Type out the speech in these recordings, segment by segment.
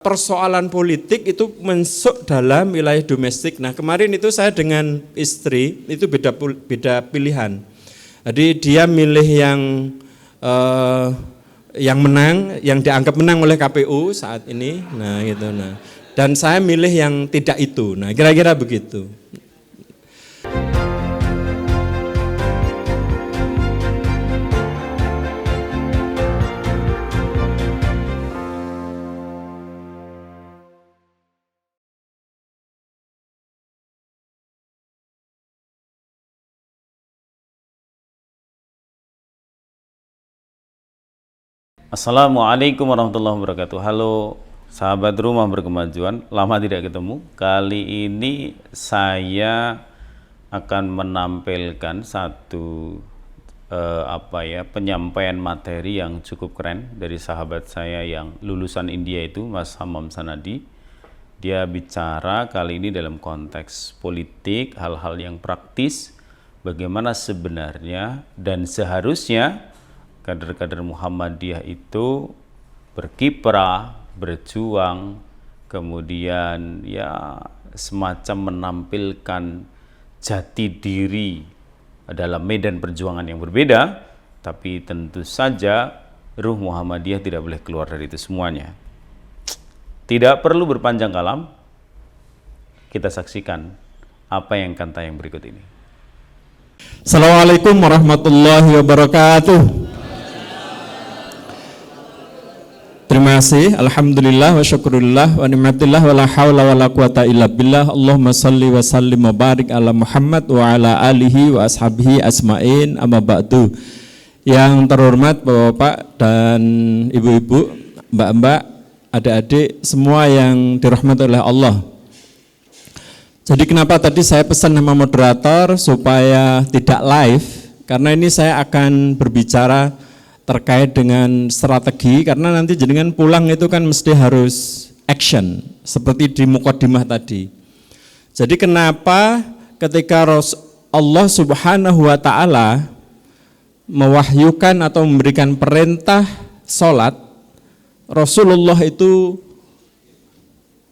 persoalan politik itu masuk dalam wilayah domestik. Nah kemarin itu saya dengan istri itu beda pilihan. Jadi dia milih yang menang, yang dianggap menang oleh KPU saat ini. Nah gitu. Nah dan saya milih yang tidak itu. Nah kira-kira begitu. Assalamualaikum warahmatullahi wabarakatuh. Halo sahabat rumah berkemajuan, lama tidak ketemu. Kali ini saya akan menampilkan satu penyampaian materi yang cukup keren dari sahabat saya yang lulusan India itu, Mas Hammam Sanadi. Dia bicara kali ini dalam konteks politik, hal-hal yang praktis, bagaimana sebenarnya dan seharusnya kader-kader Muhammadiyah itu berkiprah, berjuang, kemudian ya semacam menampilkan jati diri dalam medan perjuangan yang berbeda, tapi tentu saja ruh Muhammadiyah tidak boleh keluar dari itu semuanya. Tidak perlu berpanjang kalam, kita saksikan apa yang akan tayang berikut ini. Assalamualaikum warahmatullahi wabarakatuh. Terima kasih, alhamdulillah wa syukurillah wa ni'matillah wa la hawla wa la quwata illa billah. Allahumma salli wa sallim wa barik ala Muhammad wa ala alihi wa ashabihi asma'in, amma ba'du. Yang terhormat Bapak-bapak dan ibu-ibu, mbak-mbak, adik-adik, semua yang dirahmati oleh Allah. Jadi kenapa tadi saya pesan sama moderator supaya tidak live, karena ini saya akan berbicara terkait dengan strategi, karena nanti jenengan pulang itu kan mesti harus action seperti di mukadimah tadi. Jadi kenapa ketika Allah Subhanahu wa taala mewahyukan atau memberikan perintah salat, Rasulullah itu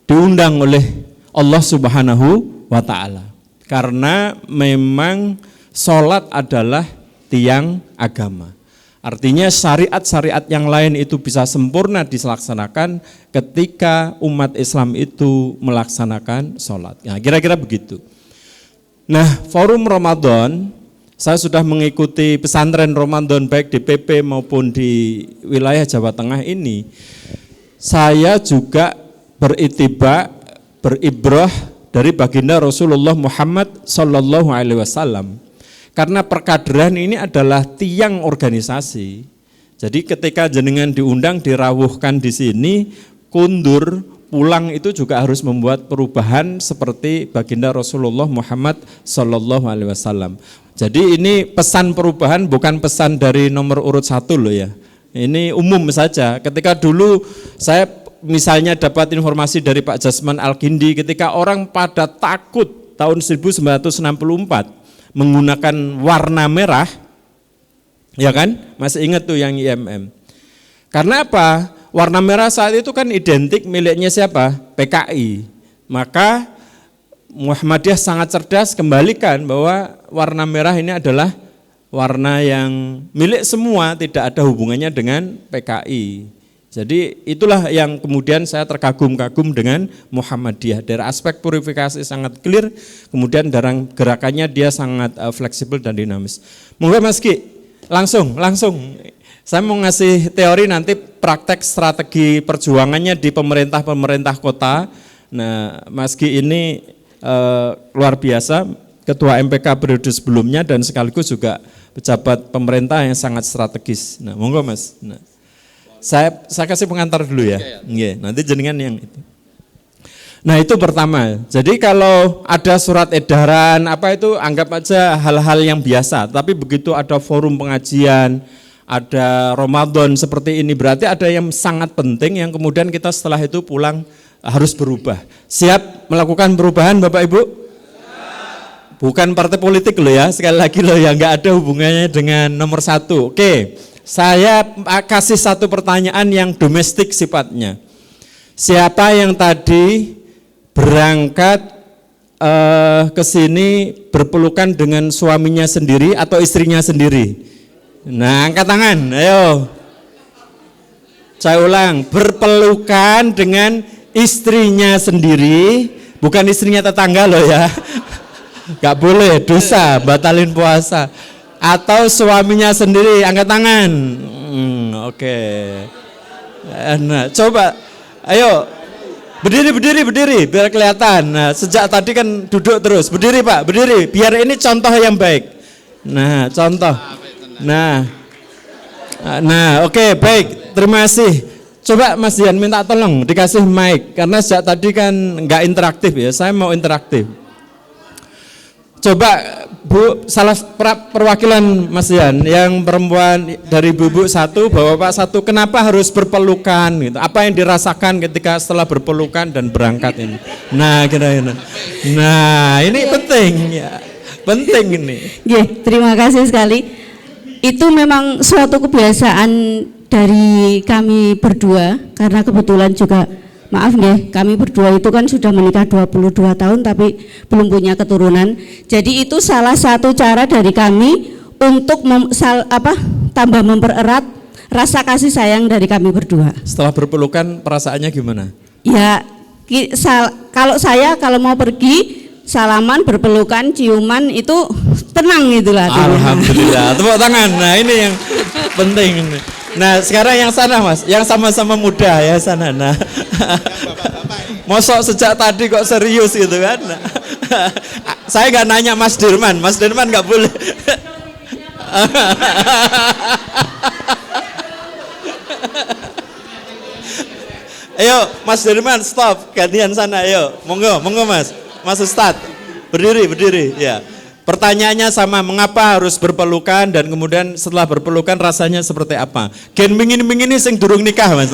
diundang oleh Allah Subhanahu wa taala. Karena memang salat adalah tiang agama. Artinya syariat-syariat yang lain itu bisa sempurna dilaksanakan ketika umat Islam itu melaksanakan sholat. Nah, kira-kira begitu. Nah, forum Ramadan, saya sudah mengikuti pesantren Ramadan baik di PP maupun di wilayah Jawa Tengah ini. Saya juga beribrah dari baginda Rasulullah Muhammad Sallallahu Alaihi Wasallam. Karena perkaderan ini adalah tiang organisasi. Jadi ketika jenengan diundang, dirawuhkan di sini, kundur, pulang itu juga harus membuat perubahan seperti baginda Rasulullah Muhammad Sallallahu Alaihi Wasallam. Jadi ini pesan perubahan bukan pesan dari nomor urut 1 loh ya. Ini umum saja. Ketika dulu saya misalnya dapat informasi dari Pak Jasman Al-Kindi ketika orang pada takut tahun 1964 menggunakan warna merah, ya kan? Masih ingat tuh yang IMM. Karena apa? Warna merah saat itu kan identik miliknya siapa? PKI. Maka Muhammadiyah sangat cerdas kembalikan bahwa warna merah ini adalah warna yang milik semua, tidak ada hubungannya dengan PKI. Jadi itulah yang kemudian saya terkagum-kagum dengan Muhammadiyah. Dari aspek purifikasi sangat clear, kemudian dalam gerakannya dia sangat fleksibel dan dinamis. Monggo Mas Ki, langsung. Saya mau ngasih teori, nanti praktek strategi perjuangannya di pemerintah kota. Nah, Mas Ki ini luar biasa, Ketua MPK periode sebelumnya dan sekaligus juga pejabat pemerintah yang sangat strategis. Nah, monggo Mas. Nah. Saya kasih pengantar dulu ya. Nanti jenengan yang itu. Nah itu pertama. Jadi kalau ada surat edaran apa itu anggap aja hal-hal yang biasa. Tapi begitu ada forum pengajian, ada Ramadan seperti ini, berarti ada yang sangat penting yang kemudian kita setelah itu pulang harus berubah. Siap melakukan perubahan Bapak Ibu? Bukan partai politik loh ya, sekali lagi loh ya, nggak ada hubungannya dengan nomor 1. Oke. Saya kasih satu pertanyaan yang domestik sifatnya. Siapa yang tadi berangkat ke sini berpelukan dengan suaminya sendiri atau istrinya sendiri? Nah, angkat tangan, ayo. Saya ulang, berpelukan dengan istrinya sendiri, bukan istrinya tetangga loh ya. Gak boleh, dosa, batalin puasa. Atau suaminya sendiri, angkat tangan. Oke. Nah, coba, ayo. Berdiri, biar kelihatan. Nah, sejak tadi kan duduk terus. Berdiri Pak, berdiri. Biar ini contoh yang baik. Nah, contoh. Nah, oke, baik. Terima kasih. Coba Mas Dian minta tolong dikasih mic. Karena sejak tadi kan nggak interaktif ya. Saya mau interaktif. Coba Bu, salah perwakilan Mas Dian, yang perempuan dari Ibu satu, Bapak satu, kenapa harus berpelukan gitu? Apa yang dirasakan ketika setelah berpelukan dan berangkat ini? Nah, kira-kira. Nah, ini penting ya. Penting ini. Terima kasih sekali. Itu memang suatu kebiasaan dari kami berdua, karena kebetulan juga maaf kami berdua itu kan sudah menikah 22 tahun tapi belum punya keturunan. Jadi itu salah satu cara dari kami untuk tambah mempererat rasa kasih sayang dari kami berdua. Setelah berpelukan perasaannya gimana? Ya, kalau mau pergi salaman, berpelukan, ciuman itu tenang itulah. Alhamdulillah, tepuk tangan. Nah, ini yang penting. Nah, sekarang yang sana Mas, yang sama-sama muda ya sana. Nah, mosok sejak tadi kok serius gitu kan? Nah, saya nggak nanya Mas Dirman nggak boleh. Ayo Mas Dirman stop, gantian sana, ayo, monggo Mas Ustadz, berdiri ya. Pertanyaannya sama, mengapa harus berpelukan dan kemudian setelah berpelukan rasanya seperti apa? Gen mingin sing durung nikah Mas.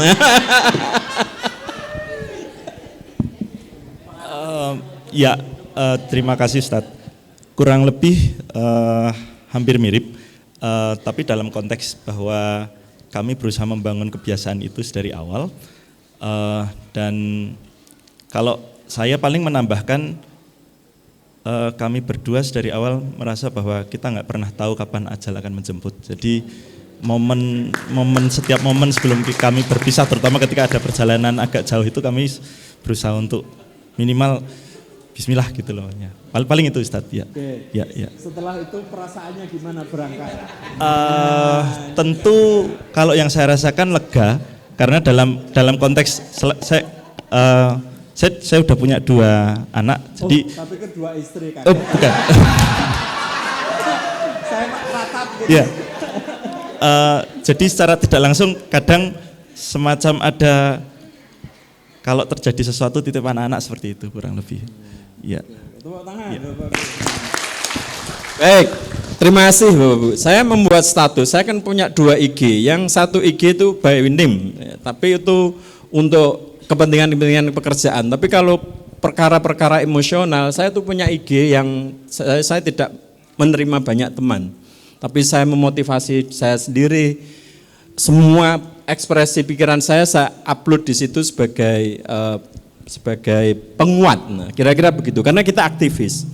Terima kasih Ustadz. Kurang lebih hampir mirip, tapi dalam konteks bahwa kami berusaha membangun kebiasaan itu dari awal, dan kalau saya paling menambahkan, kami berdua dari awal merasa bahwa kita nggak pernah tahu kapan ajal akan menjemput. Jadi setiap momen sebelum kami berpisah, terutama ketika ada perjalanan agak jauh itu kami berusaha untuk minimal Bismillah gitu loh. Ya. Paling itu Ustadz ya. Oke. Ya. Setelah itu perasaannya gimana berangkat? Tentu kalau yang saya rasakan lega, karena dalam konteks saya udah punya 2 anak, jadi. Tapi kedua istri kan? Oh bukan. Saya ratap gitu. Ya. Jadi secara tidak langsung kadang semacam ada, kalau terjadi sesuatu titip anak-anak seperti itu kurang lebih. Ya. Tepuk tangan. Ya. Baik, terima kasih Bapak-Ibu. Saya membuat status, saya kan punya 2 IG. Yang satu IG itu by name, tapi itu untuk kepentingan pekerjaan. Tapi kalau perkara-perkara emosional, saya tuh punya IG yang saya tidak menerima banyak teman. Tapi saya memotivasi saya sendiri. Semua ekspresi pikiran saya upload di situ sebagai penguat. Nah, kira-kira begitu. Karena kita aktivis.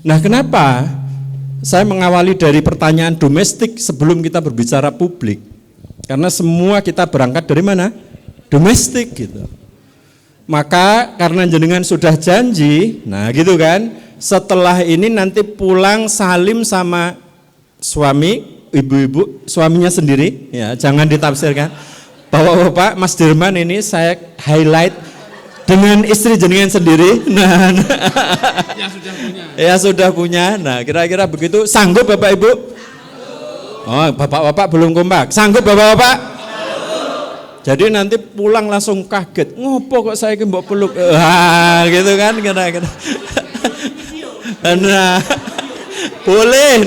Nah, kenapa saya mengawali dari pertanyaan domestik sebelum kita berbicara publik? Karena semua kita berangkat dari mana? Domestik gitu. Maka karena jenengan sudah janji, nah gitu kan, setelah ini nanti pulang salim sama suami, ibu-ibu, suaminya sendiri, ya jangan ditafsirkan. Bapak-bapak, Mas Dirman ini saya highlight dengan istri jenengan sendiri. Nah, ya sudah punya. Nah kira-kira begitu, sanggup Bapak Ibu? Oh bapak-bapak belum kompak, sanggup Bapak-bapak? Jadi nanti pulang langsung kaget, ngopo kok saya mbok peluk, gitu kan, kira-kira. Nah, boleh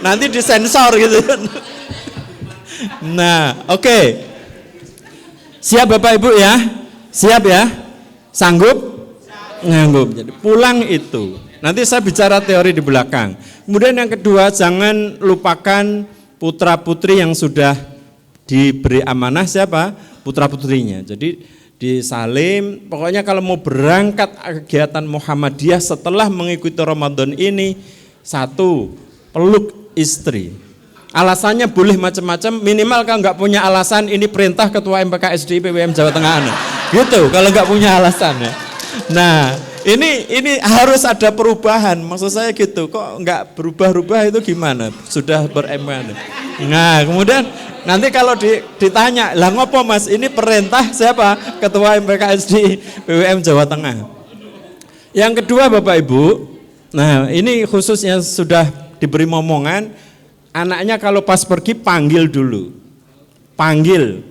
nanti disensor gitu. Nah, oke. Siap Bapak Ibu ya? Siap ya? Sanggup? Sanggup. Jadi pulang itu. Nanti saya bicara teori di belakang. Kemudian yang kedua, jangan lupakan putra-putri yang sudah diberi amanah siapa? Putra-putrinya. Jadi di Salim. Pokoknya kalau mau berangkat kegiatan Muhammadiyah setelah mengikuti Ramadan ini, satu, peluk istri. Alasannya boleh macam-macam, minimal kalau nggak punya alasan ini perintah Ketua MPKSDI PWM Jawa Tengah. Gitu kalau nggak punya alasan ya. Nah, ini harus ada perubahan. Maksud saya gitu, kok nggak berubah-ubah itu gimana? Sudah bereman. Nah, kemudian nanti kalau ditanya, lah ngopo Mas? Ini perintah siapa? Ketua MPKSDI PWM Jawa Tengah. Yang kedua Bapak Ibu, nah ini khususnya sudah diberi momongan, anaknya kalau pas pergi panggil dulu. Panggil,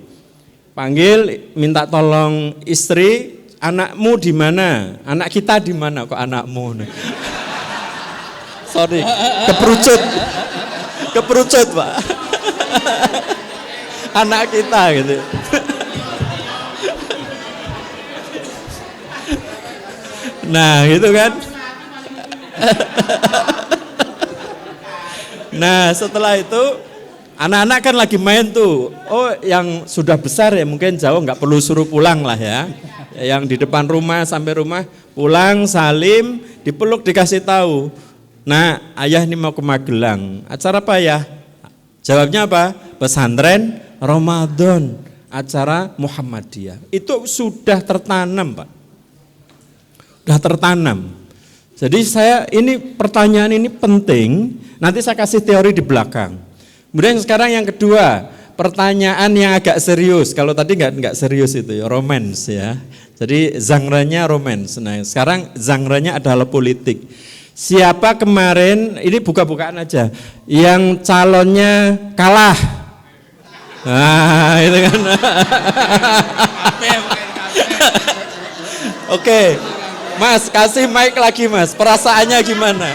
minta tolong istri, anakmu di mana? Anak kita di mana? Kok anakmu? Sorry, keperucut Pak. Anak kita gitu. Nah gitu kan. Nah setelah itu anak-anak kan lagi main tuh. Oh yang sudah besar ya mungkin jauh nggak perlu suruh pulang lah ya. Yang di depan rumah sampai rumah pulang salim, dipeluk dikasih tahu. Nah ayah ini mau ke Magelang. Acara apa ya? Jawabnya apa? Pesantren Ramadan, acara Muhammadiyah. Itu sudah tertanam Pak. Sudah tertanam. Jadi ini pertanyaan ini penting. Nanti saya kasih teori di belakang. Kemudian sekarang yang kedua, pertanyaan yang agak serius. Kalau tadi nggak serius itu ya, romance ya. Jadi genre-nya romance. Nah, sekarang genre-nya adalah politik. Siapa kemarin, ini buka-bukaan aja, yang calonnya kalah? Nah, itu kan. Oke. Mas, kasih mic lagi Mas. Perasaannya gimana?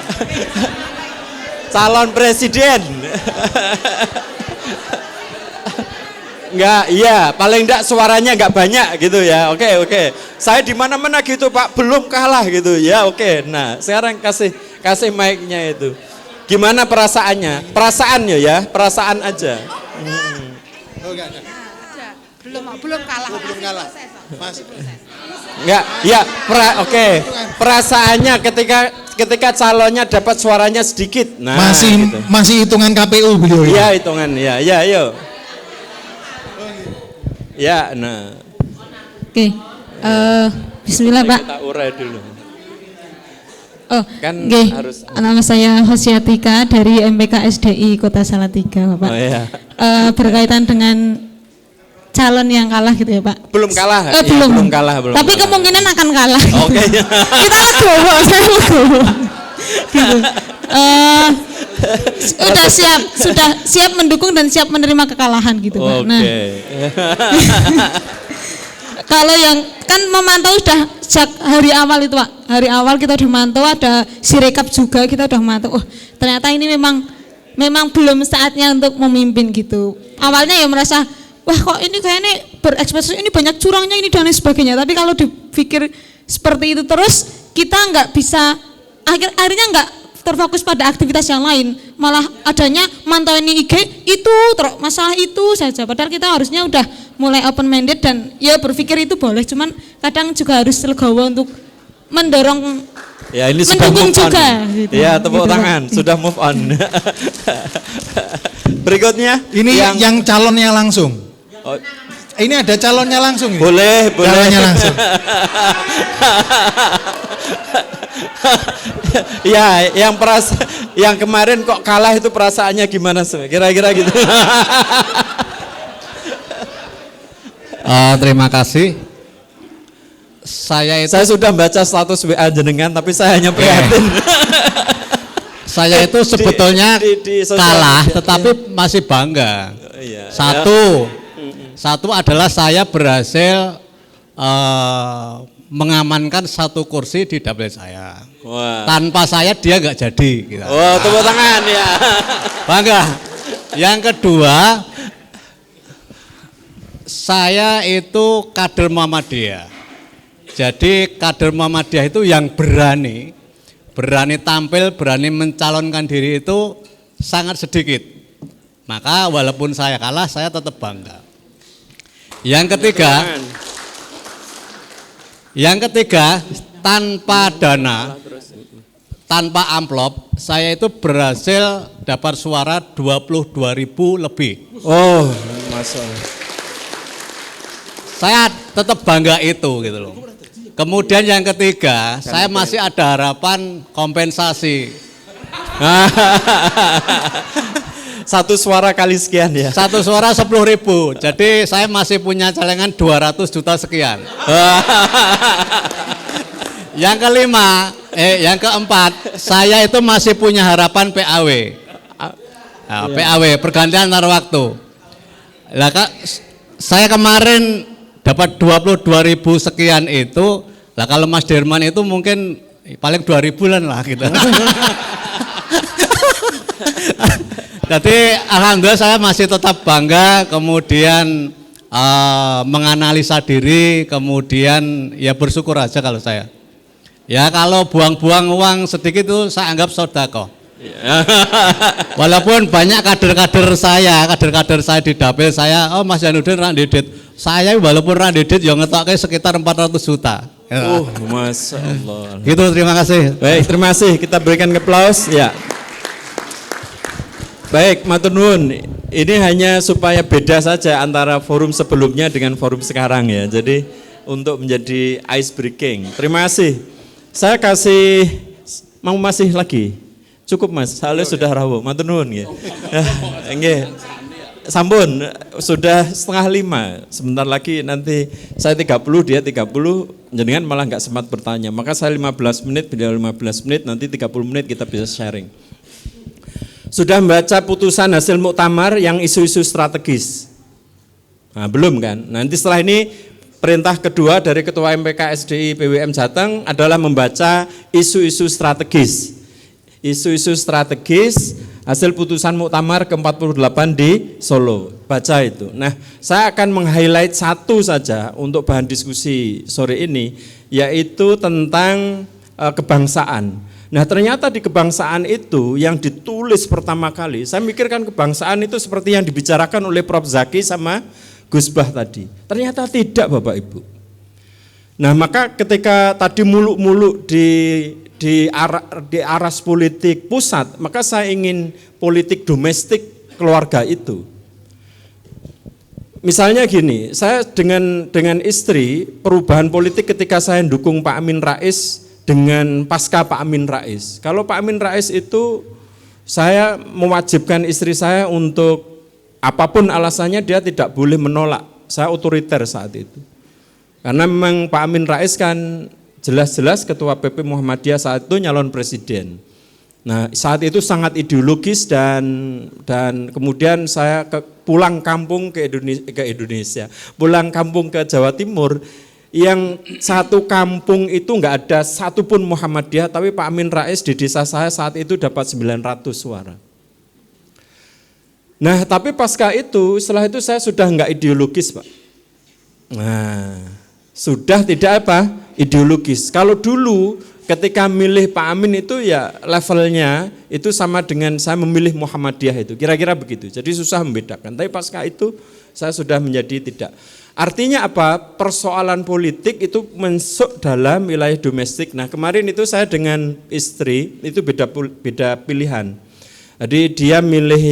Calon presiden. Enggak, iya, paling enggak suaranya enggak banyak gitu ya. Oke. Saya di mana-mana gitu Pak, belum kalah gitu. Ya, oke. Nah, sekarang kasih mic-nya itu. Gimana perasaannya? Perasaan ya, perasaan aja. Oh, enggak. Belum kalah. Belum kalah. Mas. Enggak, ya, oke. Perasaannya ketika calonnya dapat suaranya sedikit. Nah, masih hitungan KPU beliau. Iya, hitungan. Ya, yuk. Ya, nah. Oke. Bismillah, Pak. Kita urai dulu. Oh, kan harus. Nama saya Hosiatika dari MPKSDI Kota Salatiga, Bapak. Oh, iya. Berkaitan dengan calon yang kalah gitu ya Pak? Belum kalah. Belum kalah. Tapi kalah. Kemungkinan akan kalah. Oke. Kita legowo, saya legowo. Gitu. Sudah siap mendukung dan siap menerima kekalahan gitu Pak. Oke. Nah, kalau yang kan memantau sudah sejak hari awal itu Pak. Hari awal kita udah mantau, ada sirekap juga kita udah mantau. Oh, ternyata ini memang belum saatnya untuk memimpin gitu. Awalnya ya merasa wah kok ini kayaknya berekspresi ini banyak curangnya ini dan lain sebagainya. Tapi kalau dipikir seperti itu terus kita nggak bisa akhirnya nggak terfokus pada aktivitas yang lain, malah adanya mantauin IG itu masalah itu saja. Padahal kita harusnya udah mulai open minded dan ya berpikir itu boleh, cuman kadang juga harus legowo untuk mendorong. Ya ini sudah move on. Juga, gitu. Ya tepuk tangan, sudah move on. Berikutnya ini yang calonnya langsung. Oh. Ini ada calonnya langsung. Boleh. Calonnya langsung. Ya, yang kemarin kok kalah itu perasaannya gimana sih? Kira-kira gitu. Terima kasih. Saya sudah baca status WA jenengan tapi saya hanya prihatin. Saya itu sebetulnya kalah tetapi masih bangga. Iya, Satu adalah saya berhasil mengamankan satu kursi di dapil saya. Wah. Tanpa saya dia nggak jadi. Gitu. Oh, tepuk tangan ya. Bangga. Yang kedua, saya itu kader Muhammadiyah. Jadi kader Muhammadiyah itu yang berani tampil, berani mencalonkan diri itu sangat sedikit. Maka walaupun saya kalah, saya tetap bangga. Yang ketiga, Yang ketiga, tanpa dana, tanpa amplop, saya itu berhasil dapat suara 22.000 lebih. Oh, Masya Allah. Saya tetap bangga itu gitu loh. Kemudian yang ketiga, saya masih ada harapan kompensasi. Satu suara kali sekian ya. Satu suara 10.000. Jadi saya masih punya celengan 200 juta sekian. Yang kelima, yang keempat, saya itu masih punya harapan PAW. Nah, PAW, pergantian antar waktu. Lah Kak, saya kemarin dapat 22.000 sekian itu. Lah kalau Mas Derman itu mungkin paling 2.000-an lah gitu. Jadi alhamdulillah saya masih tetap bangga, kemudian menganalisa diri, kemudian ya bersyukur aja kalau saya. Ya kalau buang-buang uang sedikit itu saya anggap sedekah. Walaupun banyak kader-kader saya di dapil saya, oh Mas Janudin Randidit, saya walaupun Randidit yang ngetoknya sekitar 400 juta. Masya Allah. Gitu, terima kasih. Baik, terima kasih. Kita berikan aplaus. Ya. Baik, matur nuwun. Ini hanya supaya beda saja antara forum sebelumnya dengan forum sekarang ya. Jadi untuk menjadi ice breaking. Terima kasih. Saya kasih mau masih lagi. Cukup Mas, soalnya sudah rawuh. Matur nuwun nggih. Nggih. Sampun, sudah 4:30. Sebentar lagi nanti saya 30, dia 30, jenengan malah nggak sempat bertanya. Maka saya 15 menit, beliau 15 menit, nanti 30 menit kita bisa sharing. Sudah membaca putusan hasil muktamar yang isu-isu strategis? Nah, belum kan? Nanti setelah ini perintah kedua dari Ketua MPK SDI PWM Jateng adalah membaca isu-isu strategis. Isu-isu strategis hasil putusan muktamar ke-48 di Solo. Baca itu. Nah, saya akan meng-highlight satu saja untuk bahan diskusi sore ini, yaitu tentang kebangsaan. Nah, ternyata di kebangsaan itu yang ditulis pertama kali, saya mikirkan kebangsaan itu seperti yang dibicarakan oleh Prof. Zaki sama Gus Bah tadi. Ternyata tidak Bapak Ibu. Nah, maka ketika tadi muluk-muluk di aras politik pusat, maka saya ingin politik domestik keluarga itu. Misalnya gini, saya dengan istri perubahan politik ketika saya dukung Pak Amin Rais dengan pasca Pak Amin Rais. Kalau Pak Amin Rais itu saya mewajibkan istri saya untuk apapun alasannya dia tidak boleh menolak. Saya otoriter saat itu. Karena memang Pak Amin Rais kan jelas-jelas ketua PP Muhammadiyah saat itu nyalon presiden. Nah, saat itu sangat ideologis dan kemudian saya pulang kampung ke Indonesia, pulang kampung ke Jawa Timur, yang satu kampung itu enggak ada satupun Muhammadiyah, tapi Pak Amin Rais di desa saya saat itu dapat 900 suara. Nah, tapi pasca itu, setelah itu saya sudah enggak ideologis, Pak. Nah, sudah tidak apa? Ideologis. Kalau dulu ketika milih Pak Amin itu ya levelnya itu sama dengan saya memilih Muhammadiyah itu, kira-kira begitu. Jadi susah membedakan. Tapi pasca itu saya sudah menjadi tidak. Artinya apa? Persoalan politik itu masuk dalam wilayah domestik. Nah, kemarin itu saya dengan istri itu beda pilihan. Jadi dia milih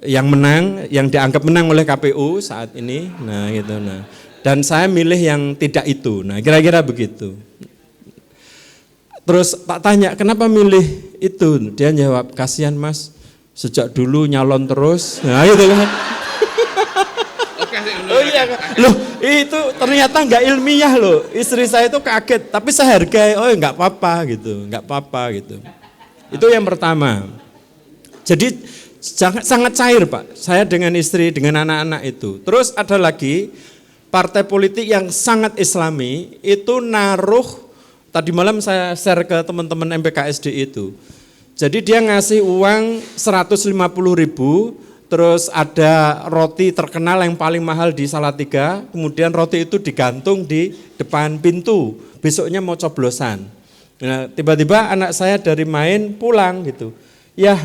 yang menang, yang dianggap menang oleh KPU saat ini. Nah, gitu. Nah, dan saya milih yang tidak itu. Nah, kira-kira begitu. Terus tak tanya, kenapa milih itu? Dia jawab, kasihan Mas, sejak dulu nyalon terus. Nah, gitu kan. Oh iya, loh itu ternyata enggak ilmiah loh. Istri saya itu kaget, tapi saya hargai. Oh enggak apa-apa gitu, enggak apa-apa gitu. Itu yang pertama. Jadi sangat cair Pak, saya dengan istri, dengan anak-anak itu. Terus ada lagi partai politik yang sangat islami, itu naruh, tadi malam saya share ke teman-teman MPKSD itu. Jadi dia ngasih uang 150.000, terus ada roti terkenal yang paling mahal di Salatiga, kemudian roti itu digantung di depan pintu, besoknya mau coblosan. Nah, tiba-tiba anak saya dari main pulang gitu, ya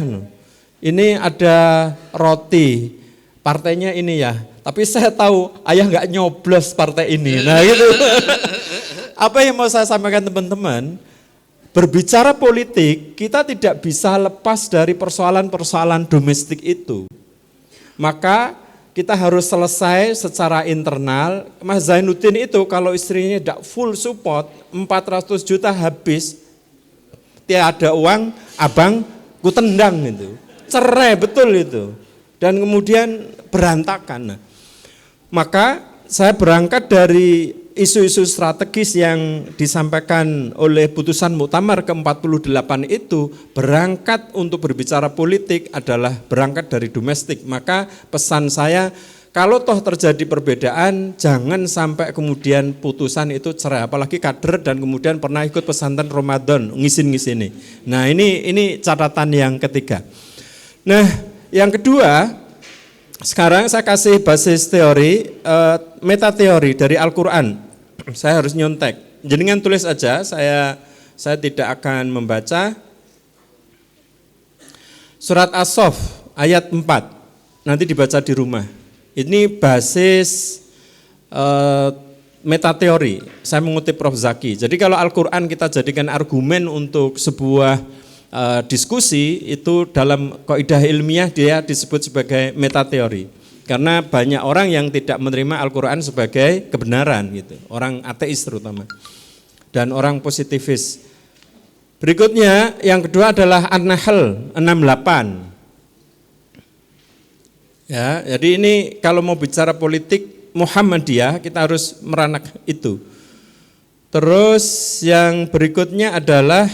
ini ada roti, partainya ini ya, Tapi saya tahu ayah nggak nyoblos partai ini. Nah gitu. Apa yang mau saya sampaikan teman-teman, berbicara politik kita tidak bisa lepas dari persoalan-persoalan domestik itu. Maka kita harus selesai secara internal. Mas Zainuddin itu kalau istrinya tidak full support, 400 juta habis, tiada uang, abang ku tendang itu. Cerai betul itu. Dan kemudian berantakan. Nah, maka saya berangkat dari isu-isu strategis yang disampaikan oleh putusan Muktamar ke-48 itu, berangkat untuk berbicara politik adalah berangkat dari domestik. Maka pesan saya, kalau toh terjadi perbedaan, jangan sampai kemudian putusan itu cerai. Apalagi kader dan kemudian pernah ikut pesantren Ramadan, ngisin-ngisini. Nah ini catatan yang ketiga. Nah yang kedua, sekarang saya kasih basis teori, metateori dari Al-Quran. Saya harus nyontek. Jenengan tulis aja, saya tidak akan membaca. Surat As-Saff ayat 4, nanti dibaca di rumah. Ini basis metateori, saya mengutip Prof. Zaki. Jadi kalau Al-Quran kita jadikan argumen untuk sebuah diskusi, itu dalam kaidah ilmiah dia disebut sebagai metateori. Karena banyak orang yang tidak menerima Al-Quran sebagai kebenaran gitu, orang ateis terutama dan orang positifis. Berikutnya yang kedua adalah An-Nahl 68. Ya, jadi ini kalau mau bicara politik Muhammadiyah kita harus meranak itu. Terus yang berikutnya adalah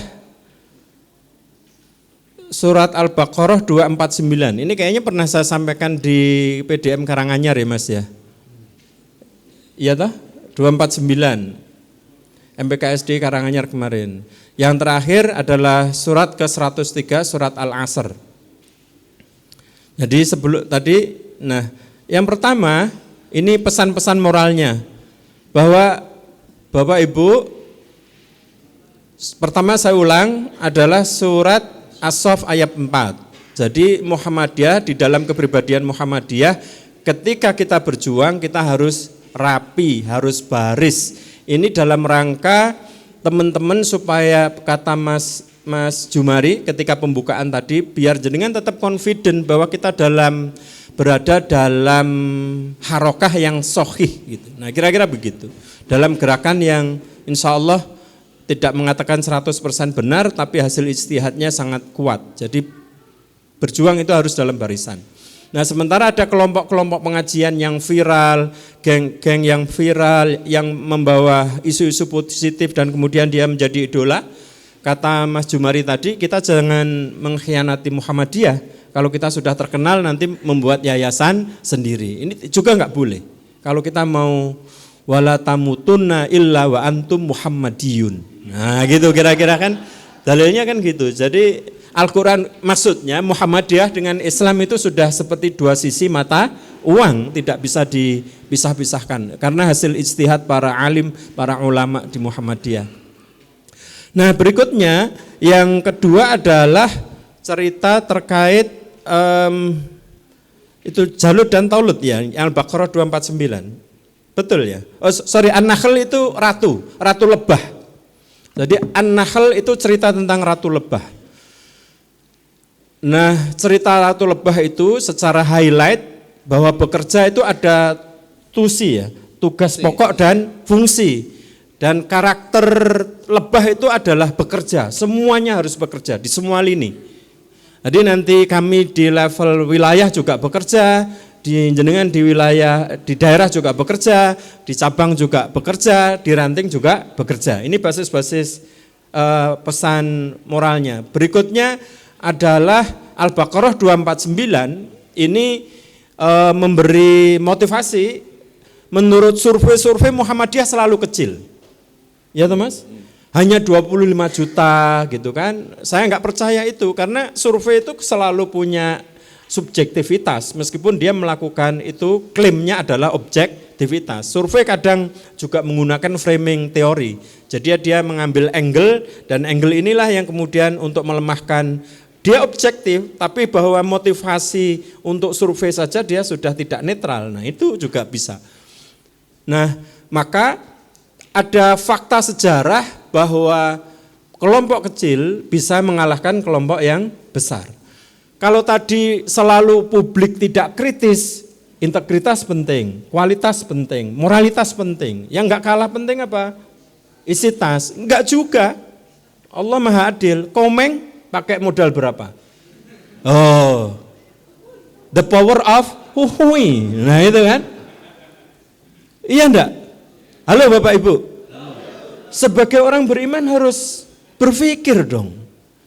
Surat Al-Baqarah 249, ini kayaknya pernah saya sampaikan di PDM Karanganyar ya Mas ya? Iya toh? 249, MPKSD Karanganyar kemarin. Yang terakhir adalah surat ke-103, surat Al-Asr. Jadi sebelum tadi, nah yang pertama ini pesan-pesan moralnya, bahwa Bapak Ibu, pertama saya ulang adalah surat As-Saff ayat 4. Jadi Muhammadiyah, di dalam kepribadian Muhammadiyah, ketika kita berjuang kita harus rapi, harus baris. Ini dalam rangka teman-teman supaya kata Mas Jumari ketika pembukaan tadi, biar jenengan tetap confident bahwa kita berada dalam harokah yang sohih gitu. Nah kira-kira begitu. Dalam gerakan yang insya Allah tidak mengatakan 100% benar, tapi hasil ijtihadnya sangat kuat. Jadi berjuang itu harus dalam barisan. Nah sementara ada kelompok-kelompok pengajian yang viral, geng-geng yang viral, yang membawa isu-isu positif dan kemudian dia menjadi idola. Kata Mas Jumari tadi, kita jangan mengkhianati Muhammadiyah. Kalau kita sudah terkenal nanti membuat yayasan sendiri. Ini juga enggak boleh. Kalau kita mau wala tamutunna illa wa antum Muhammadiyun. Nah gitu kira-kira kan, dalilnya kan gitu. Jadi Al-Quran maksudnya Muhammadiyah dengan Islam itu sudah seperti dua sisi mata uang, tidak bisa dipisah-pisahkan karena hasil ijtihad para alim, para ulama di Muhammadiyah. Nah berikutnya yang kedua adalah cerita terkait itu Jalut dan Taulut ya, Al-Baqarah 249. Betul ya? Oh sorry, An-Nahl itu ratu lebah. Jadi An-Nahl itu cerita tentang ratu lebah. Nah cerita ratu lebah itu secara highlight bahwa bekerja itu ada tusi ya, tugas pokok dan fungsi. Dan karakter lebah itu adalah bekerja, semuanya harus bekerja di semua lini. Jadi nanti kami di level wilayah juga bekerja, di jenengan di wilayah, di daerah juga bekerja, di cabang juga bekerja, di ranting juga bekerja. Ini basis-basis pesan moralnya. Berikutnya adalah Al-Baqarah 249, ini memberi motivasi, menurut survei Muhammadiyah selalu kecil. Ya Mas? Hanya 25 juta gitu kan. Saya enggak percaya itu, karena survei itu selalu punya subjektivitas, meskipun dia melakukan itu klaimnya adalah objektivitas. Survei kadang juga menggunakan framing teori. Jadi dia mengambil angle, dan angle inilah yang kemudian untuk melemahkan Dia objektif, tapi bahwa motivasi untuk survei saja dia sudah tidak netral. Nah, itu juga bisa. Nah, maka ada fakta sejarah bahwa kelompok kecil bisa mengalahkan kelompok yang besar. Kalau tadi selalu publik tidak kritis, integritas penting, kualitas penting, moralitas penting. Yang enggak kalah penting apa? Isi tas. Enggak juga. Allah Maha Adil. Komeng pakai modal berapa? Oh, the power of huhui. Nah itu kan? Iya enggak? Halo Bapak Ibu. Sebagai orang beriman harus berpikir dong.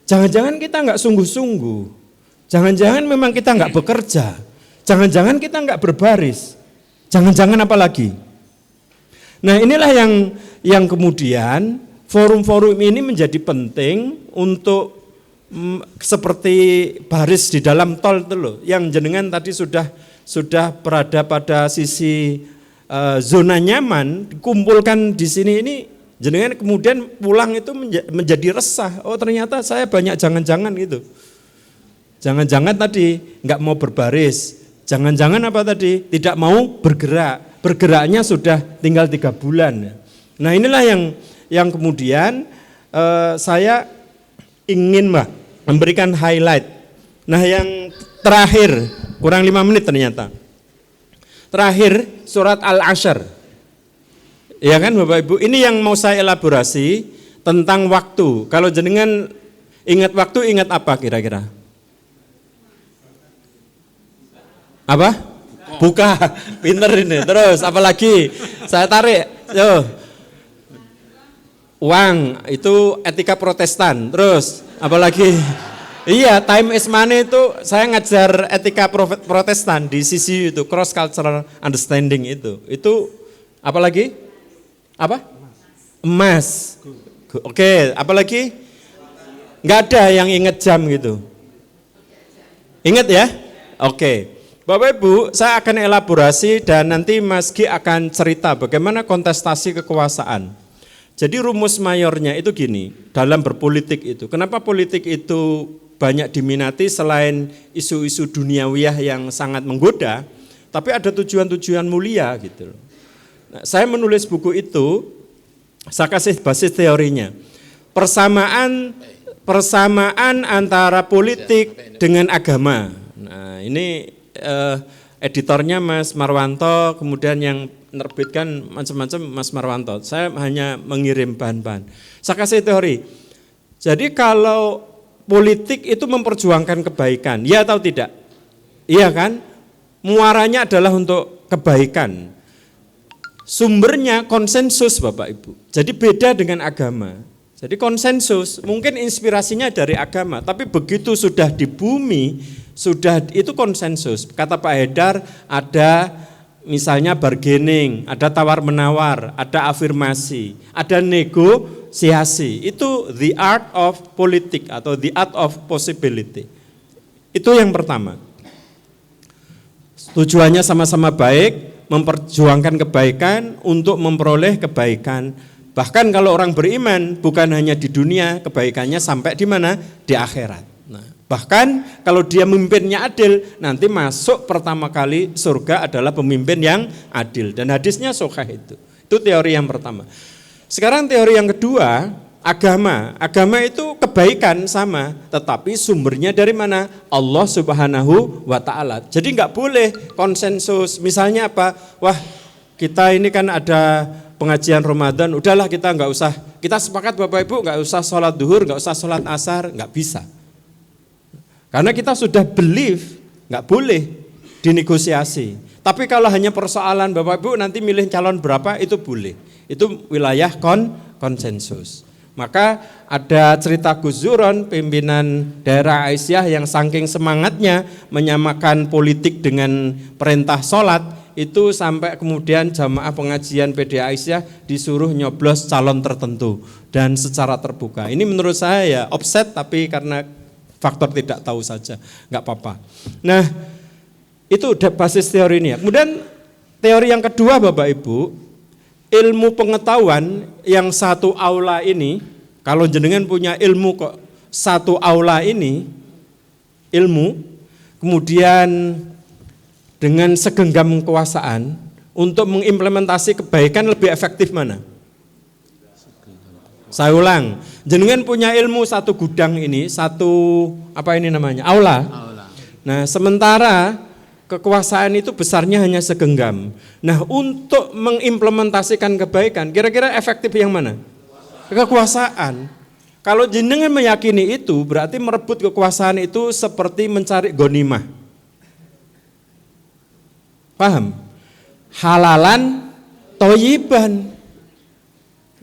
Jangan-jangan kita enggak sungguh-sungguh. Jangan-jangan memang kita enggak bekerja. Jangan-jangan kita enggak berbaris. Jangan-jangan apa lagi? Nah inilah yang kemudian forum-forum ini menjadi penting untuk seperti baris di dalam tol itu loh, yang jenengan tadi sudah berada pada sisi zona nyaman, kumpulkan di sini ini, jenengan kemudian pulang itu menjadi resah. Oh ternyata saya banyak jangan-jangan gitu. Jangan-jangan tadi nggak mau berbaris, jangan-jangan apa tadi tidak mau bergerak, bergeraknya sudah tinggal 3 bulan. Nah inilah yang kemudian saya ingin memberikan highlight. Nah yang terakhir, kurang 5 menit ternyata. Terakhir surat Al-Ashr. Ya kan Bapak Ibu, ini yang mau saya elaborasi tentang waktu. Kalau jenengan ingat waktu, ingat apa kira-kira? Apa? Buka, pinter ini. Terus apalagi? Saya tarik. Yo. Uang itu etika Protestan. Terus apalagi? Iya, time is money itu saya ngajar etika Protestan di sisi itu, cross cultural understanding itu. Itu apalagi? Apa? Emas. Oke, apalagi? Enggak ada yang ingat jam gitu. Ingat ya? Oke. Bapak Ibu, saya akan elaborasi dan nanti Mas Gi akan cerita bagaimana kontestasi kekuasaan. Jadi rumus mayornya itu gini, dalam berpolitik itu. Kenapa politik itu banyak diminati selain isu-isu duniawiyah yang sangat menggoda, tapi ada tujuan-tujuan mulia gitu loh. Nah, saya menulis buku itu, saya kasih basis teorinya. Persamaan antara politik dengan agama. Nah, ini editornya Mas Marwanto, kemudian yang menerbitkan macam-macam Mas Marwanto. Saya hanya mengirim bahan-bahan. Saya kasih teori. Jadi kalau politik itu memperjuangkan kebaikan, ya atau tidak? Iya kan? Muaranya adalah untuk kebaikan. Sumbernya konsensus Bapak Ibu. Jadi beda dengan agama. Jadi konsensus, mungkin inspirasinya dari agama, tapi begitu sudah di bumi, sudah itu konsensus. Kata Pak Haidar, ada misalnya bargaining, ada tawar-menawar, ada afirmasi, ada negosiasi. Itu the art of politik atau the art of possibility. Itu yang pertama. Tujuannya sama-sama baik, memperjuangkan kebaikan untuk memperoleh kebaikan. Bahkan kalau orang beriman bukan hanya di dunia, kebaikannya sampai di mana? Di akhirat. Nah, bahkan kalau dia memimpinnya adil, nanti masuk pertama kali surga adalah pemimpin yang adil. Dan hadisnya sahih itu. Itu teori yang pertama. Sekarang teori yang kedua, agama. Agama itu kebaikan sama, tetapi sumbernya dari mana? Allah Subhanahu wa Ta'ala. Jadi enggak boleh konsensus. Misalnya apa? Wah, kita ini kan ada pengajian Ramadan, udahlah kita enggak usah, kita sepakat Bapak Ibu enggak usah sholat duhur, enggak usah sholat asar, enggak bisa. Karena kita sudah believe, enggak boleh dinegosiasi. Tapi kalau hanya persoalan Bapak Ibu nanti milih calon berapa, itu boleh. Itu wilayah konsensus. Maka ada cerita Gus Zuron, pimpinan daerah Aisyah yang saking semangatnya menyamakan politik dengan perintah sholat, itu sampai kemudian jamaah pengajian PD Aisyah disuruh nyoblos calon tertentu dan secara terbuka. Ini menurut saya ya offset, tapi karena faktor tidak tahu saja, nggak apa-apa. Nah itu basis teori ini. Kemudian teori yang kedua Bapak Ibu, ilmu pengetahuan yang satu aula ini, kalau jenengan punya ilmu kok satu aula ini, ilmu, kemudian dengan segenggam kekuasaan untuk mengimplementasi kebaikan lebih efektif mana? Saya ulang, jenengan punya ilmu satu gudang ini, satu apa ini namanya? Aula. Nah, sementara kekuasaan itu besarnya hanya segenggam. Nah, untuk mengimplementasikan kebaikan, kira-kira efektif yang mana? Kekuasaan. Kalau jenengan meyakini itu, berarti merebut kekuasaan itu seperti mencari ghanimah. Paham? Halalan toyiban.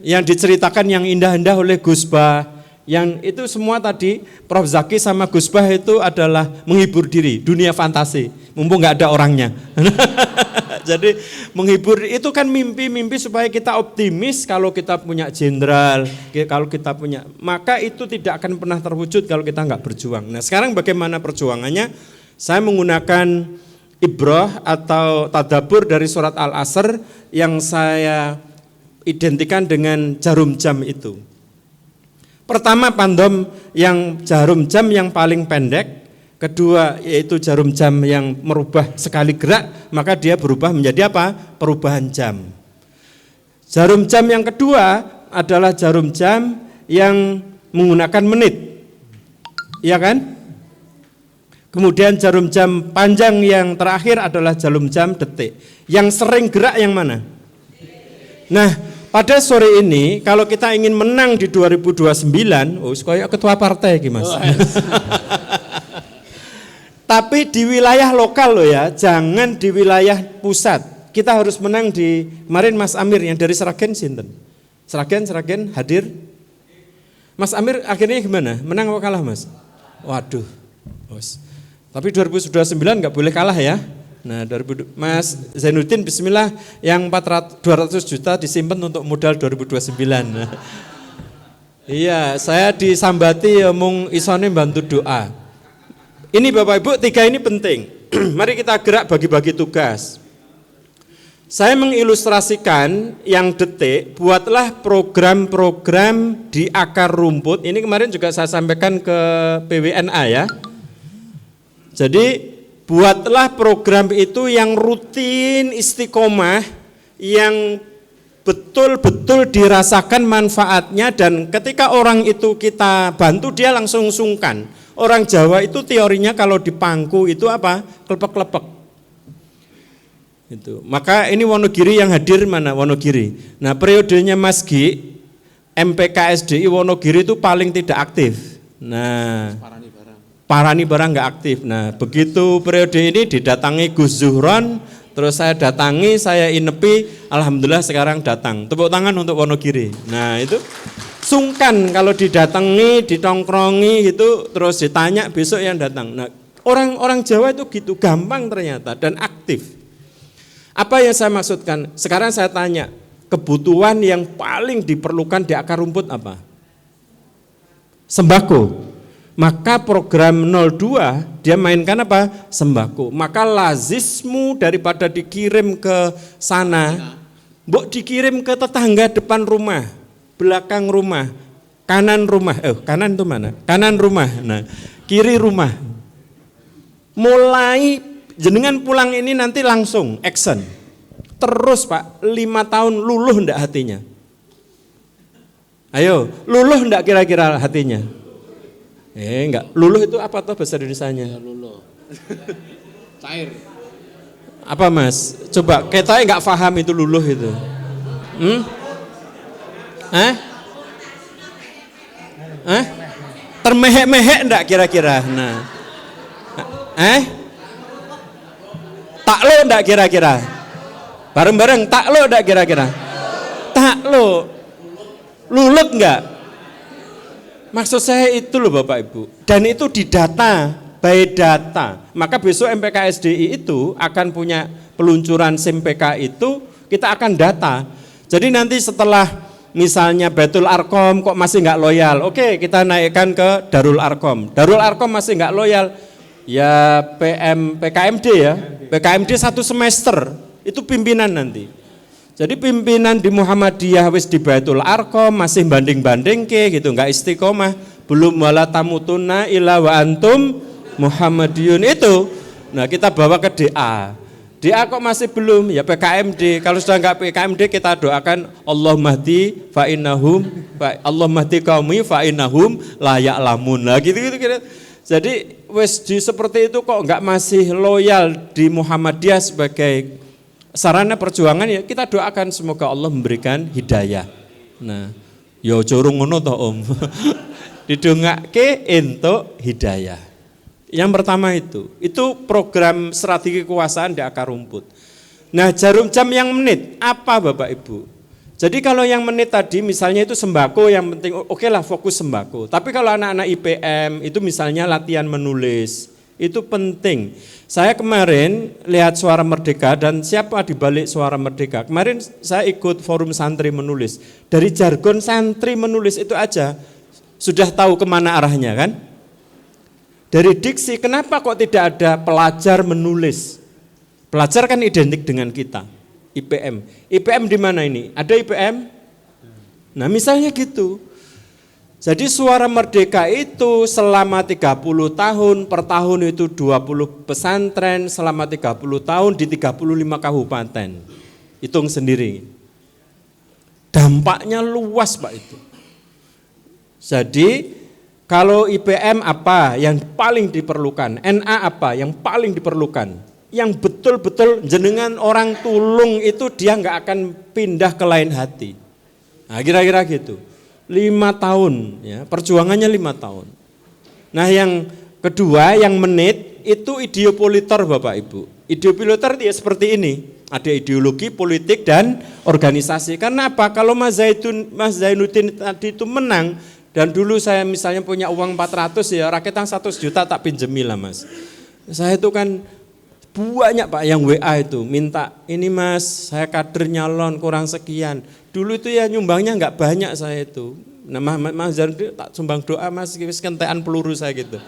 Yang diceritakan yang indah-indah oleh Gus Bah, yang itu semua tadi Prof. Zaki sama Gus Bah itu adalah menghibur diri, dunia fantasi, mumpung nggak ada orangnya. Jadi menghibur itu kan mimpi-mimpi supaya kita optimis kalau kita punya jenderal, kalau kita punya, maka itu tidak akan pernah terwujud kalau kita nggak berjuang. Nah sekarang bagaimana perjuangannya? Saya menggunakan ibrah atau tadabbur dari surat Al-Asr yang saya identikan dengan jarum jam itu. Pertama pandom yang jarum jam yang paling pendek, kedua yaitu jarum jam yang merubah sekali gerak, maka dia berubah menjadi apa? Perubahan jam. Jarum jam yang kedua adalah jarum jam yang menggunakan menit. Iya kan? Kemudian jarum jam panjang yang terakhir adalah jarum jam detik. Yang sering gerak yang mana? Nah, pada sore ini kalau kita ingin menang di 2029, kayak ketua partai Mas. Tapi di wilayah lokal loh ya, jangan di wilayah pusat. Kita harus menang di, kemarin Mas Amir yang dari Sragen sinten? Sragen hadir. Mas Amir akhirnya gimana? Menang apa kalah Mas? Waduh. Tapi 2029 nggak boleh kalah ya. Nah, Mas Zainuddin bismillah yang 200 juta disimpan untuk modal 2029. Iya, saya disambati omong isone bantu doa. Ini Bapak Ibu, 3 ini penting. Mari kita gerak bagi-bagi tugas. Saya mengilustrasikan yang detik, buatlah program-program di akar rumput. Ini kemarin juga saya sampaikan ke PWNA ya. Jadi buatlah program itu yang rutin istiqomah, yang betul-betul dirasakan manfaatnya, dan ketika orang itu kita bantu dia langsung sungkan. Orang Jawa itu teorinya kalau dipangku itu apa? Klepek-klepek. Itu. Maka ini Wonogiri yang hadir mana? Wonogiri. Nah periodenya Mas Gi, MPKSDI Wonogiri itu paling tidak aktif. Nah Parani barang nggak aktif. Nah begitu periode ini didatangi Gus Zuhron, terus saya datangi, saya inepi, alhamdulillah sekarang datang. Tepuk tangan untuk Wonogiri. Nah itu sungkan kalau didatangi, ditongkrongi gitu, terus ditanya besok yang datang. Nah orang Jawa itu gitu, gampang ternyata dan aktif. Apa yang saya maksudkan? Sekarang saya tanya, kebutuhan yang paling diperlukan di akar rumput apa? Sembako. Maka program 02 dia mainkan apa? Sembako. Maka lazismu daripada dikirim ke sana, mbok dikirim ke tetangga depan rumah, belakang rumah, kanan rumah. Kanan itu mana? Kanan rumah. Nah, kiri rumah. Mulai jenengan pulang ini nanti langsung action. Terus Pak, 5 tahun luluh ndak hatinya? Ayo, luluh ndak kira-kira hatinya? Enggak, luluh itu apa tuh bahasa Indonesianya? Luluh. Cair. Apa Mas? Coba, kita enggak paham itu luluh itu. Termehek-mehek enggak kira-kira? Nah. Taklo enggak kira-kira? Bareng-bareng taklo enggak kira-kira? Taklo. Lulut enggak? Maksud saya itu loh Bapak Ibu, dan itu didata, by data. Maka besok MPKSDI itu akan punya peluncuran SIMPK itu, kita akan data. Jadi nanti setelah misalnya Baitul Arkom kok masih nggak loyal, oke kita naikkan ke Darul Arkom. Darul Arkom masih nggak loyal, ya PKMD ya, PKMD 1 semester, itu pimpinan nanti. Jadi pimpinan di Muhammadiyah wis di Baitul Arkom masih banding-banding ke gitu, enggak istiqomah, belum wala tamutunna illa wa antum Muhammadiyun itu. Nah, kita bawa ke DA. DA kok masih belum? Ya PKMD. Kalau sudah enggak PKMD kita doakan Allah mahdi fa innahum Allah mahdi qaumi fa innahum la ya'lamun. Nah, gitu-gitu. Jadi seperti itu kok enggak masih loyal di Muhammadiyah sebagai sarana perjuangan, ya kita doakan semoga Allah memberikan hidayah. Nah, yo curung ngono toh Om. Didongake entuk hidayah. Yang pertama itu program strategi kekuasaan di akar rumput. Nah, jarum jam yang menit apa Bapak Ibu? Jadi kalau yang menit tadi misalnya itu sembako, yang penting oke lah fokus sembako. Tapi kalau anak-anak IPM itu misalnya latihan menulis, itu penting. Saya kemarin lihat Suara Merdeka dan siapa di balik Suara Merdeka. Kemarin saya ikut forum santri menulis. Dari jargon santri menulis itu aja sudah tahu kemana arahnya kan? Dari diksi, kenapa kok tidak ada pelajar menulis? Pelajar kan identik dengan kita, IPM. IPM di mana ini? Ada IPM? Nah misalnya gitu. Jadi Suara Merdeka itu selama 30 tahun, per tahun itu 20 pesantren, selama 30 tahun di 35 kabupaten. Hitung sendiri. Dampaknya luas Pak itu. Jadi kalau IPM apa yang paling diperlukan? NA apa yang paling diperlukan? Yang betul-betul jenengan orang tulung itu dia nggak akan pindah ke lain hati. Nah kira-kira gitu. 5 tahun, ya, perjuangannya 5 tahun. Nah yang kedua, yang menit itu ideopolitor Bapak Ibu. Ideopolitor dia seperti ini. Ada ideologi, politik dan organisasi. Karena apa? Kalau Mas Zainuddin tadi itu menang, dan dulu saya misalnya punya uang 400 ya, rakyat yang 100 juta tak pinjemi lah Mas. Saya itu kan banyak Pak yang WA itu minta, ini Mas saya kader nyalon kurang sekian. Dulu itu ya nyumbangnya enggak banyak saya itu. Nah Mas Zainuddin tak sumbang doa Mas, kentean peluru saya gitu.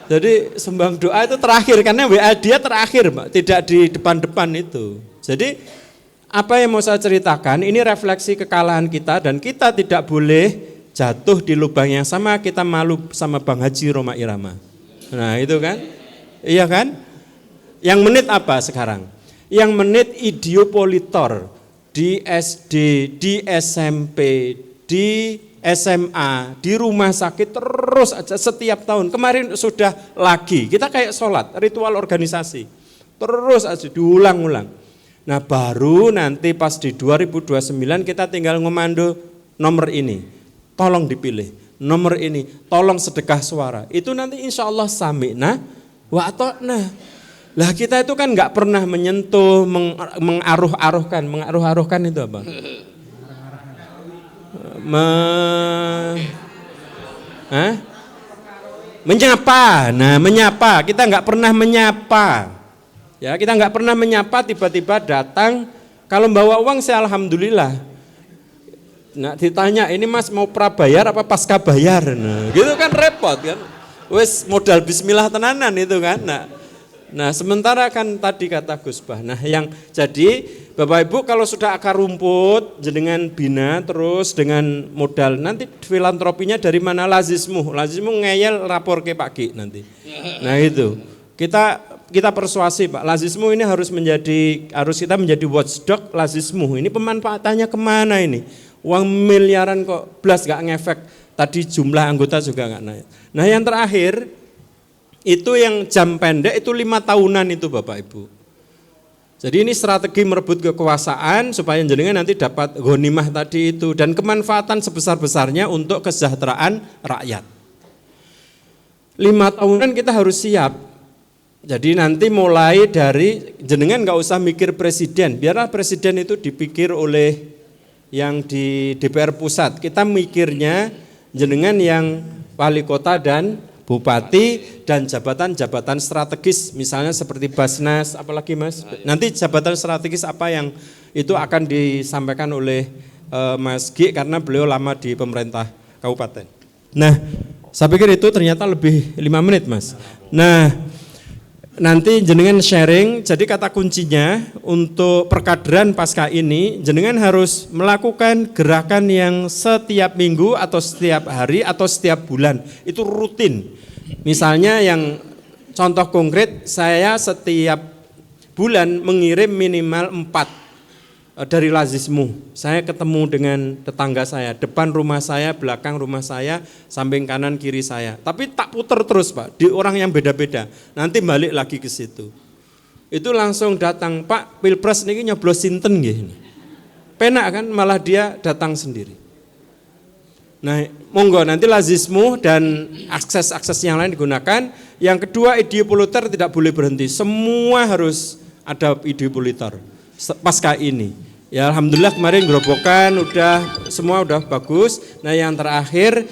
Jadi sumbang doa itu terakhir, karena WA dia terakhir Pak, tidak di depan-depan itu. Jadi apa yang mau saya ceritakan, ini refleksi kekalahan kita dan kita tidak boleh jatuh di lubang yang sama, kita malu sama Bang Haji Roma Irama. Nah itu kan, iya kan? Yang menit apa sekarang? Yang menit ideopolitor di SD, di SMP, di SMA, di rumah sakit terus aja setiap tahun. Kemarin sudah lagi, kita kayak sholat, ritual organisasi. Terus aja diulang-ulang. Nah baru nanti pas di 2029 kita tinggal ngomando nomor ini. Tolong dipilih, nomor ini, tolong sedekah suara. Itu nanti insya Allah sami'na wa ata'na. Lah kita itu kan nggak pernah menyentuh, mengaruh-aruhkan. Mengaruh-aruhkan itu apa? Menyapa. Nah menyapa, kita nggak pernah menyapa. Ya kita nggak pernah menyapa, tiba-tiba datang. Kalau bawa uang saya alhamdulillah. Nah ditanya ini Mas mau prabayar apa pasca bayar? Nah gitu kan repot kan. Wes modal bismillah tenanan itu kan. Nah sementara kan tadi kata Gus Bah. Nah yang jadi Bapak Ibu kalau sudah akar rumput jenengan bina terus dengan modal, nanti filantropinya dari mana? Lazismu ngeyel rapor ke Pak Ki nanti. Nah itu kita persuasi Pak, lazismu ini harus kita menjadi watchdog lazismu. Ini pemanfaatannya kemana ini? Uang miliaran kok belas gak ngefek, tadi jumlah anggota juga gak naik. Nah yang terakhir, itu yang jam pendek itu 5 tahunan itu Bapak Ibu. Jadi ini strategi merebut kekuasaan supaya jenengan nanti dapat ghanimah tadi itu. Dan kemanfaatan sebesar-besarnya untuk kesejahteraan rakyat. 5 tahunan kita harus siap. Jadi nanti mulai dari jenengan gak usah mikir presiden, biarlah presiden itu dipikir oleh yang di DPR pusat, kita mikirnya jenengan yang wali kota dan bupati dan jabatan-jabatan strategis, misalnya seperti Basnas, apalagi Mas, nanti jabatan strategis apa yang itu akan disampaikan oleh Mas G karena beliau lama di pemerintah kabupaten. Nah, saya pikir itu ternyata lebih 5 menit Mas. Nah, nanti jenengan sharing, jadi kata kuncinya untuk perkaderan pasca ini, jenengan harus melakukan gerakan yang setiap minggu atau setiap hari atau setiap bulan, itu rutin. Misalnya yang contoh konkret, saya setiap bulan mengirim minimal 4 dari Lazismu. Saya ketemu dengan tetangga saya, depan rumah saya, belakang rumah saya, samping kanan kiri saya. Tapi tak puter terus Pak, di orang yang beda-beda. Nanti balik lagi ke situ. Itu langsung datang, Pak Pilpres ini nyoblos sinten nggih. Penak kan, malah dia datang sendiri. Nah, monggo nanti Lazismu dan akses-akses yang lain digunakan. Yang kedua, ideopoliter tidak boleh berhenti. Semua harus ada ideopoliter pasca ini. Ya alhamdulillah kemarin gerobokan semua udah bagus. Nah, yang terakhir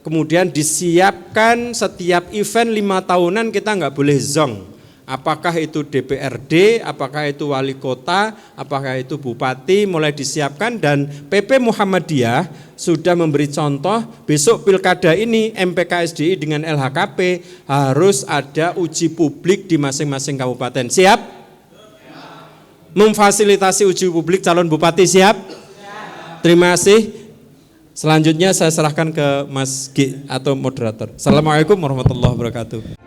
kemudian disiapkan setiap event 5 tahunan kita nggak boleh zong. Apakah itu DPRD, apakah itu wali kota, apakah itu bupati, mulai disiapkan dan PP Muhammadiyah sudah memberi contoh besok pilkada ini MPKSDI dengan LHKP harus ada uji publik di masing-masing kabupaten. Siap? Memfasilitasi uji publik calon bupati siap? Terima kasih. Selanjutnya saya serahkan ke Mas G atau moderator. Assalamualaikum warahmatullahi wabarakatuh.